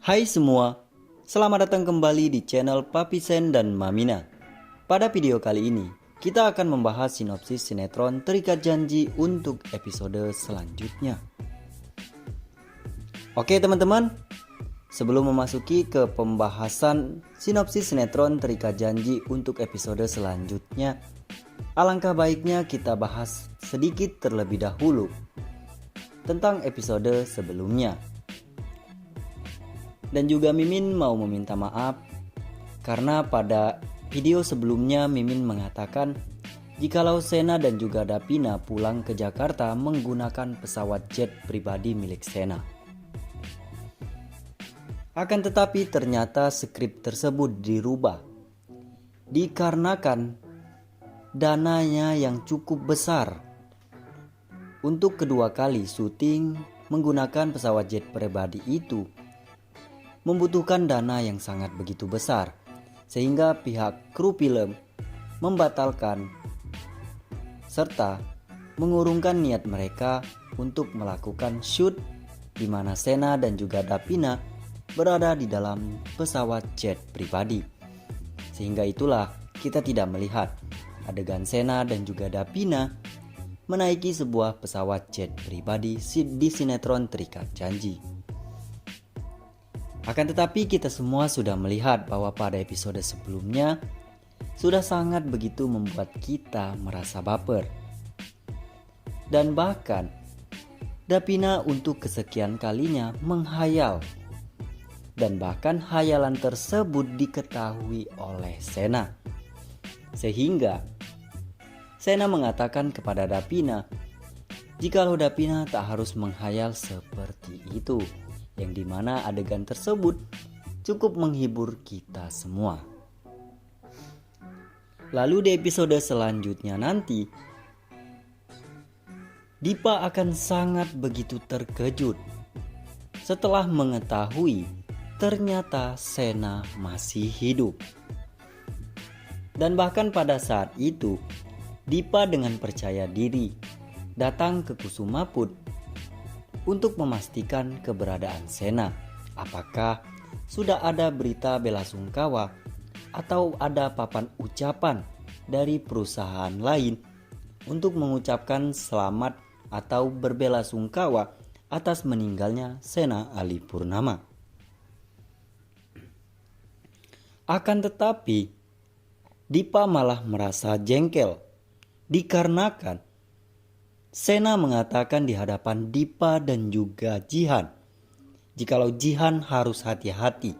Hai semua, selamat datang kembali di channel Papi Sen dan Mamina. Pada video kali ini, kita akan membahas sinopsis sinetron Terikat Janji untuk episode selanjutnya. Oke teman-teman, sebelum memasuki ke pembahasan sinopsis sinetron Terikat Janji untuk episode selanjutnya, alangkah baiknya kita bahas sedikit terlebih dahulu tentang episode sebelumnya. Dan juga Mimin mau meminta maaf karena pada video sebelumnya Mimin mengatakan jikalau Sena dan juga Davina pulang ke Jakarta menggunakan pesawat jet pribadi milik Sena. Akan tetapi ternyata skrip tersebut dirubah dikarenakan dananya yang cukup besar. Untuk kedua kali syuting menggunakan pesawat jet pribadi itu membutuhkan dana yang sangat begitu besar, sehingga pihak kru film membatalkan serta mengurungkan niat mereka untuk melakukan shoot di mana Sena dan juga Davina berada di dalam pesawat jet pribadi. Sehingga itulah kita tidak melihat adegan Sena dan juga Davina menaiki sebuah pesawat jet pribadi di sinetron Terikat Janji. Akan tetapi kita semua sudah melihat bahwa pada episode sebelumnya sudah sangat begitu membuat kita merasa baper. Dan bahkan Davina untuk kesekian kalinya menghayal. Dan bahkan hayalan tersebut diketahui oleh Sena. Sehingga Sena mengatakan kepada Davina jikalau Davina tak harus menghayal seperti itu, yang dimana adegan tersebut cukup menghibur kita semua. Lalu di episode selanjutnya nanti, Dipa akan sangat begitu terkejut setelah mengetahui ternyata Sena masih hidup. Dan bahkan pada saat itu, Dipa dengan percaya diri datang ke Kusumaput untuk memastikan keberadaan Sena. Apakah sudah ada berita belasungkawa atau ada papan ucapan dari perusahaan lain untuk mengucapkan selamat atau berbelasungkawa atas meninggalnya Sena Ali Purnama. Akan tetapi Dipa malah merasa jengkel dikarenakan Sena mengatakan di hadapan Dipa dan juga Jihan, jikalau Jihan harus hati-hati.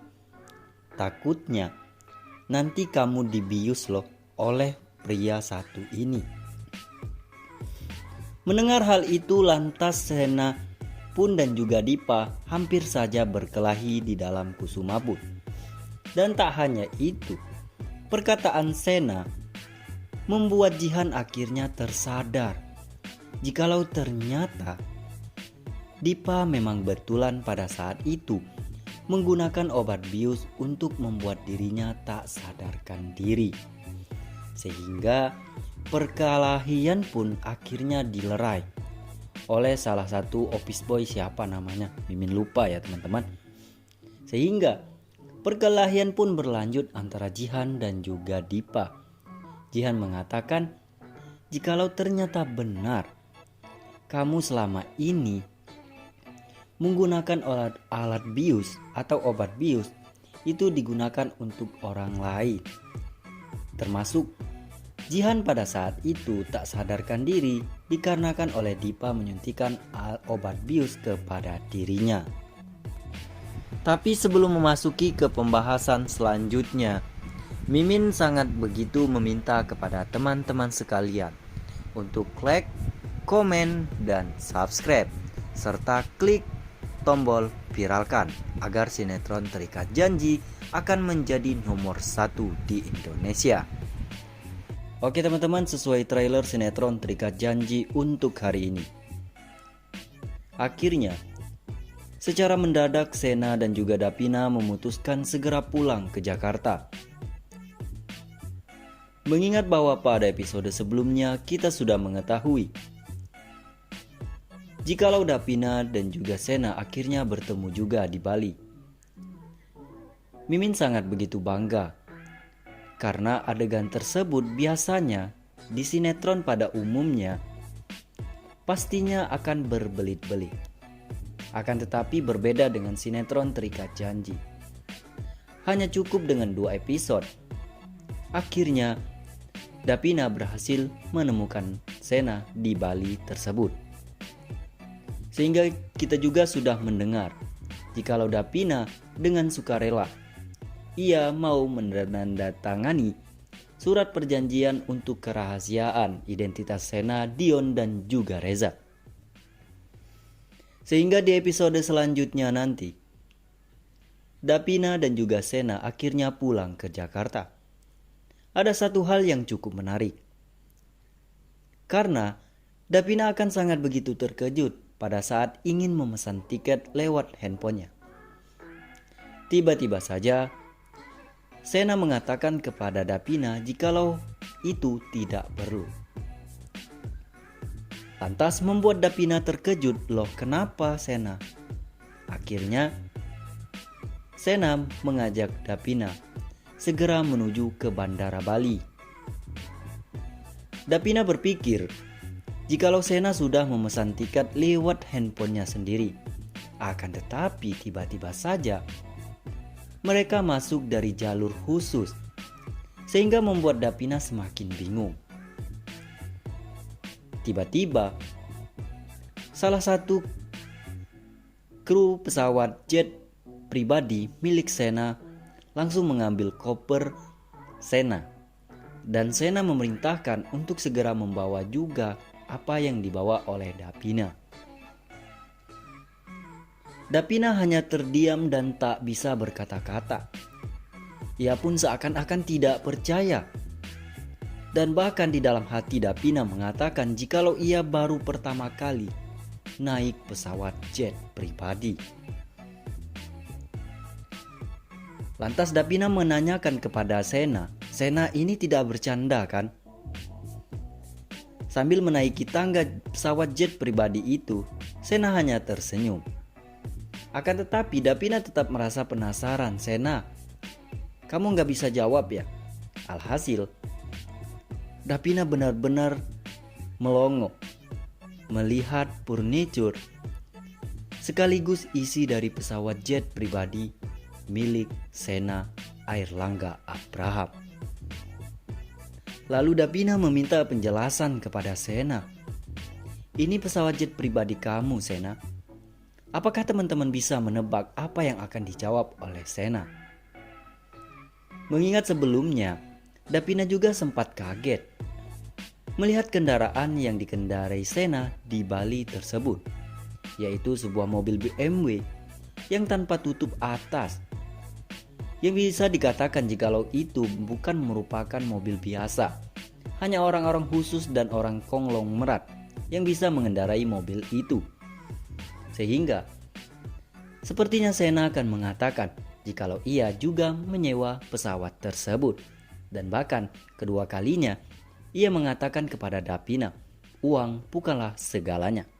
Takutnya nanti kamu dibius loh oleh pria satu ini. Mendengar hal itu lantas Sena pun dan juga Dipa hampir saja berkelahi di dalam Kusumaput. Dan tak hanya itu, perkataan Sena membuat Jihan akhirnya tersadar jikalau ternyata Dipa memang betulan pada saat itu menggunakan obat bius untuk membuat dirinya tak sadarkan diri. Sehingga perkelahian pun akhirnya dilerai oleh salah satu office boy, siapa namanya Mimin lupa ya teman-teman. Sehingga perkelahian pun berlanjut antara Jihan dan juga Dipa. Jihan mengatakan jikalau ternyata benar kamu selama ini menggunakan alat bius atau obat bius itu digunakan untuk orang lain. Termasuk Jihan pada saat itu tak sadarkan diri dikarenakan oleh Dipa menyuntikkan obat bius kepada dirinya. Tapi sebelum memasuki ke pembahasan selanjutnya, Mimin sangat begitu meminta kepada teman-teman sekalian untuk like, komen, dan subscribe, serta klik tombol viralkan agar sinetron Terikat Janji akan menjadi nomor 1 di Indonesia. Oke teman-teman, sesuai trailer sinetron Terikat Janji untuk hari ini, akhirnya secara mendadak Sena dan juga Davina memutuskan segera pulang ke Jakarta. Mengingat bahwa pada episode sebelumnya kita sudah mengetahui jikalau Davina dan juga Sena akhirnya bertemu juga di Bali. Mimin sangat begitu bangga karena adegan tersebut biasanya di sinetron pada umumnya pastinya akan berbelit-belit. Akan tetapi berbeda dengan sinetron Terikat Janji. Hanya cukup dengan 2 episode. Akhirnya Davina berhasil menemukan Sena di Bali tersebut. Sehingga kita juga sudah mendengar jikalau Davina dengan sukarela ia mau menandatangani surat perjanjian untuk kerahasiaan identitas Sena, Dion, dan juga Reza. Sehingga di episode selanjutnya nanti, Davina dan juga Sena akhirnya pulang ke Jakarta. Ada satu hal yang cukup menarik. Karena Davina akan sangat begitu terkejut pada saat ingin memesan tiket lewat handphonenya. Tiba-tiba saja Sena mengatakan kepada Davina jikalau itu tidak perlu. Lantas membuat Davina terkejut, loh kenapa Sena? Akhirnya Sena mengajak Davina segera menuju ke Bandara Bali. Davina berpikir jikalau Sena sudah memesan tiket lewat handphonenya sendiri. Akan tetapi tiba-tiba saja mereka masuk dari jalur khusus, sehingga membuat Davina semakin bingung. Tiba-tiba, salah satu kru pesawat jet pribadi milik Sena langsung mengambil koper Sena. Dan Sena memerintahkan untuk segera membawa juga apa yang dibawa oleh Davina. Davina hanya terdiam dan tak bisa berkata-kata. Ia pun seakan-akan tidak percaya. Dan bahkan di dalam hati Davina mengatakan jikalau ia baru pertama kali naik pesawat jet pribadi. Lantas Davina menanyakan kepada Sena, Sena ini tidak bercanda kan? Sambil menaiki tangga pesawat jet pribadi itu, Sena hanya tersenyum. Akan tetapi Davina tetap merasa penasaran. Sena, kamu gak bisa jawab ya? Alhasil Davina benar-benar melongo melihat furniture sekaligus isi dari pesawat jet pribadi milik Sena Airlangga Abraham. Lalu Davina meminta penjelasan kepada Sena. Ini pesawat jet pribadi kamu, Sena. Apakah teman-teman bisa menebak apa yang akan dijawab oleh Sena? Mengingat sebelumnya, Davina juga sempat kaget melihat kendaraan yang dikendarai Sena di Bali tersebut, yaitu sebuah mobil BMW yang tanpa tutup atas, yang bisa dikatakan jikalau itu bukan merupakan mobil biasa. Hanya orang-orang khusus dan orang konglomerat yang bisa mengendarai mobil itu. Sehingga sepertinya Sena akan mengatakan jikalau ia juga menyewa pesawat tersebut. Dan bahkan kedua kalinya ia mengatakan kepada Davina, uang bukanlah segalanya.